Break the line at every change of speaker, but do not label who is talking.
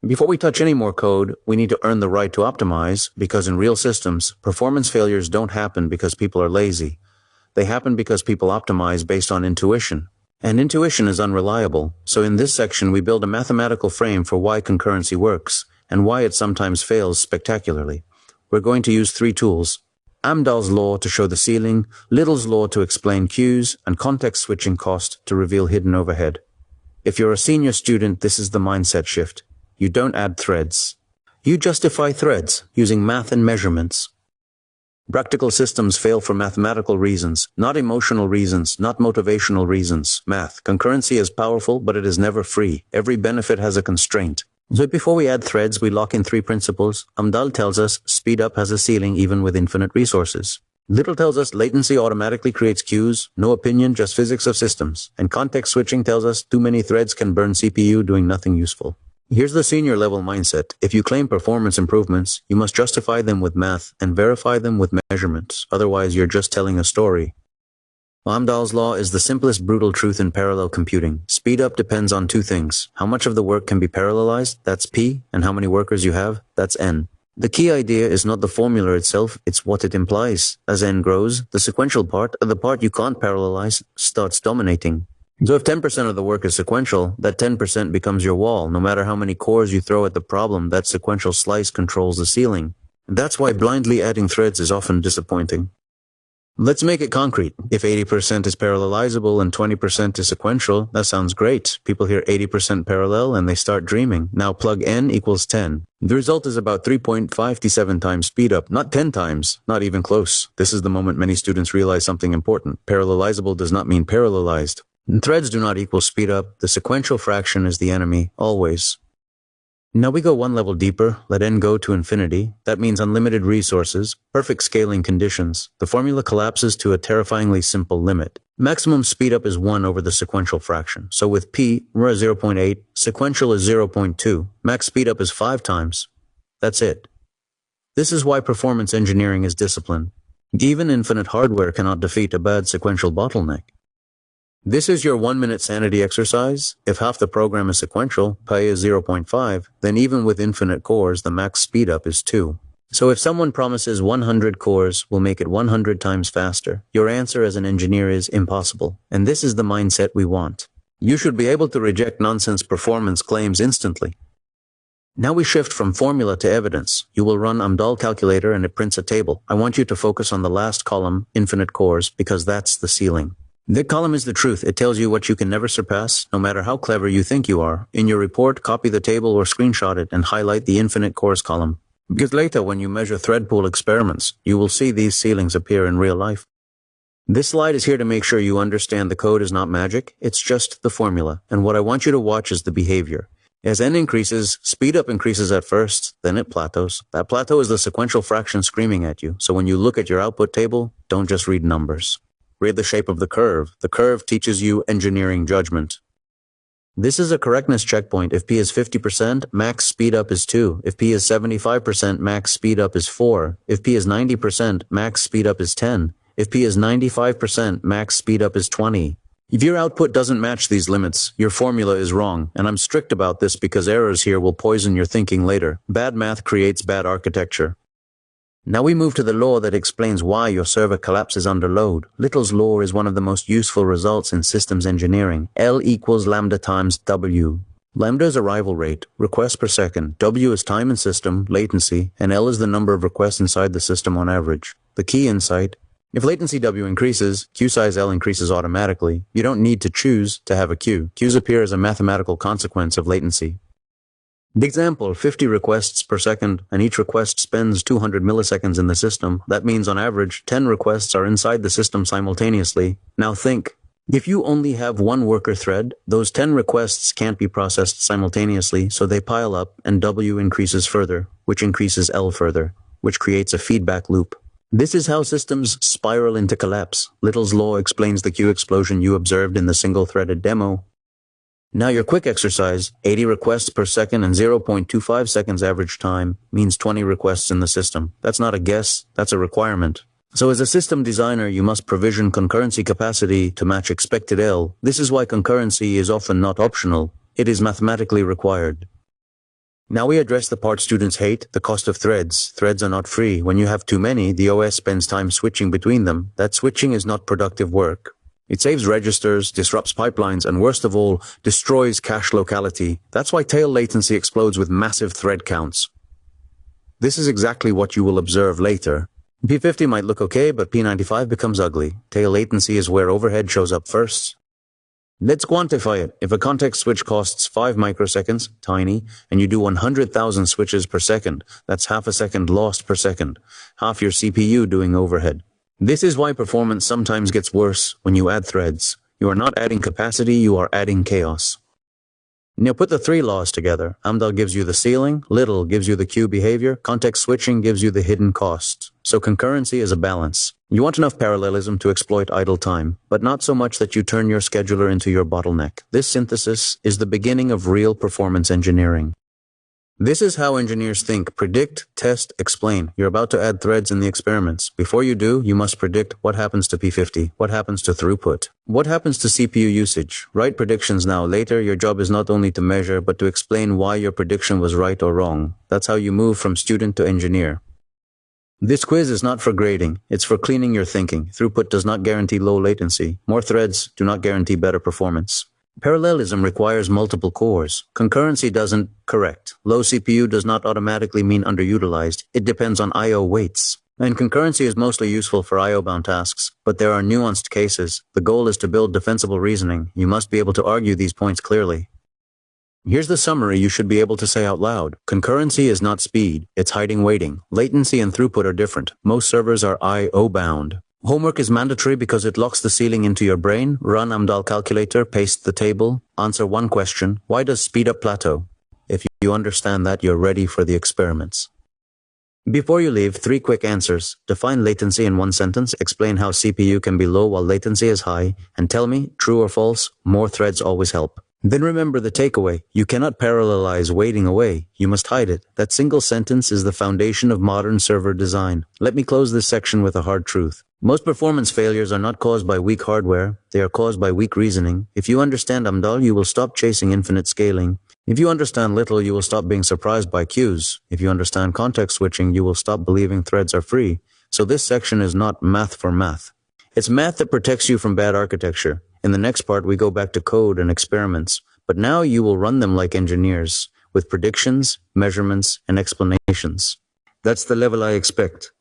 Before we touch any more code, we need to earn the right to optimize, because in real systems, performance failures don't happen because people are lazy. They happen because people optimize based on intuition. And intuition is unreliable, so in this section we build a mathematical frame for why concurrency works, and why it sometimes fails spectacularly. We're going to use 3 tools: Amdahl's law to show the ceiling, Little's law to explain queues, and context switching cost to reveal hidden overhead. If you're a senior student, this is the mindset shift. You don't add threads. You justify threads using math and measurements. Practical systems fail for mathematical reasons, not emotional reasons, not motivational reasons. Math. Concurrency is powerful, but it is never free. Every benefit has a constraint. So before we add threads, we lock in 3 principles. Amdahl tells us speed up has a ceiling even with infinite resources. Little tells us latency automatically creates queues, no opinion, just physics of systems. And context switching tells us too many threads can burn CPU doing nothing useful. Here's the senior level mindset. If you claim performance improvements, you must justify them with math and verify them with measurements. Otherwise, you're just telling a story. Amdahl's law is the simplest brutal truth in parallel computing. Speed up depends on 2 things. How much of the work can be parallelized, that's P, and how many workers you have, that's N. The key idea is not the formula itself, it's what it implies. As N grows, the sequential part, the part you can't parallelize, starts dominating. So if 10% of the work is sequential, that 10% becomes your wall. No matter how many cores you throw at the problem, that sequential slice controls the ceiling. That's why blindly adding threads is often disappointing. Let's make it concrete. If 80% is parallelizable and 20% is sequential, that sounds great. People hear 80% parallel and they start dreaming. Now plug n equals 10. The result is about 3.57 times speed up, not 10 times, not even close. This is the moment many students realize something important. Parallelizable does not mean parallelized. And threads do not equal speed up. The sequential fraction is the enemy, always. Now we go 1 level deeper, let n go to infinity. That means unlimited resources, perfect scaling conditions. The formula collapses to a terrifyingly simple limit. Maximum speedup is 1 over the sequential fraction. So with p, we're at 0.8, sequential is 0.2, max speedup is 5 times. That's it. This is why performance engineering is discipline. Even infinite hardware cannot defeat a bad sequential bottleneck. This is your 1-minute sanity exercise. If half the program is sequential, pi is 0.5, then even with infinite cores, the max speedup is 2. So if someone promises 100 cores will make it 100 times faster, your answer as an engineer is impossible. And this is the mindset we want. You should be able to reject nonsense performance claims instantly. Now we shift from formula to evidence. You will run Amdahl calculator and it prints a table. I want you to focus on the last column, infinite cores, because that's the ceiling. That column is the truth. It tells you what you can never surpass, no matter how clever you think you are. In your report, copy the table or screenshot it and highlight the infinite cores column. Because later, when you measure thread pool experiments, you will see these ceilings appear in real life. This slide is here to make sure you understand the code is not magic, it's just the formula. And what I want you to watch is the behavior. As n increases, speedup increases at first, then it plateaus. That plateau is the sequential fraction screaming at you. So when you look at your output table, don't just read numbers. Read the shape of the curve. The curve teaches you engineering judgment. This is a correctness checkpoint. If P is 50%, max speedup is 2. If P is 75%, max speedup is 4. If P is 90%, max speedup is 10. If P is 95%, max speedup is 20. If your output doesn't match these limits, your formula is wrong, and I'm strict about this because errors here will poison your thinking later. Bad math creates bad architecture. Now we move to the law that explains why your server collapses under load. Little's law is one of the most useful results in systems engineering. L equals lambda times W. Lambda is arrival rate, requests per second. W is time in system, latency, and L is the number of requests inside the system on average. The key insight: if latency W increases, queue size L increases automatically. You don't need to choose to have a queue. Queues appear as a mathematical consequence of latency. The example, 50 requests per second, and each request spends 200 milliseconds in the system. That means on average, 10 requests are inside the system simultaneously. Now think, if you only have 1 worker thread, those 10 requests can't be processed simultaneously, so they pile up and W increases further, which increases L further, which creates a feedback loop. This is how systems spiral into collapse. Little's law explains the queue explosion you observed in the single-threaded demo. Now your quick exercise, 80 requests per second and 0.25 seconds average time means 20 requests in the system. That's not a guess, that's a requirement. So as a system designer, you must provision concurrency capacity to match expected L. This is why concurrency is often not optional. It is mathematically required. Now we address the part students hate, the cost of threads. Threads are not free. When you have too many, the OS spends time switching between them. That switching is not productive work. It saves registers, disrupts pipelines, and worst of all, destroys cache locality. That's why tail latency explodes with massive thread counts. This is exactly what you will observe later. P50 might look okay, but P95 becomes ugly. Tail latency is where overhead shows up first. Let's quantify it. If a context switch costs 5 microseconds, tiny, and you do 100,000 switches per second, that's half a second lost per second. Half your CPU doing overhead. This is why performance sometimes gets worse when you add threads. You are not adding capacity, you are adding chaos. Now put the three laws together. Amdahl gives you the ceiling, little gives you the queue behavior, context switching gives you the hidden cost. So concurrency is a balance. You want enough parallelism to exploit idle time, but not so much that you turn your scheduler into your bottleneck. This synthesis is the beginning of real performance engineering. This is how engineers think: predict, test, explain. You're about to add threads in the experiments. Before you do, you must predict what happens to P50, what happens to throughput, what happens to CPU usage. Write predictions now. Later, your job is not only to measure, but to explain why your prediction was right or wrong. That's how you move from student to engineer. This quiz is not for grading, it's for cleaning your thinking. Throughput does not guarantee low latency. More threads do not guarantee better performance. Parallelism requires multiple cores. Concurrency doesn't. Correct. Low CPU does not automatically mean underutilized. It depends on I/O weights. And concurrency is mostly useful for I/O-bound tasks, but there are nuanced cases. The goal is to build defensible reasoning. You must be able to argue these points clearly. Here's the summary you should be able to say out loud. Concurrency is not speed, it's hiding waiting. Latency and throughput are different. Most servers are I/O bound. Homework is mandatory because it locks the ceiling into your brain. Run Amdahl calculator, paste the table, answer one question: why does speed up plateau? If you understand that, you're ready for the experiments. Before you leave, 3 quick answers. Define latency in 1 sentence, explain how CPU can be low while latency is high, and tell me, true or false, more threads always help. Then remember the takeaway. You cannot parallelize waiting away. You must hide it. That single sentence is the foundation of modern server design. Let me close this section with a hard truth. Most performance failures are not caused by weak hardware. They are caused by weak reasoning. If you understand Amdahl, you will stop chasing infinite scaling. If you understand little, you will stop being surprised by queues. If you understand context switching, you will stop believing threads are free. So this section is not math for math. It's math that protects you from bad architecture. In the next part, we go back to code and experiments, but now you will run them like engineers, with predictions, measurements, and explanations. That's the level I expect.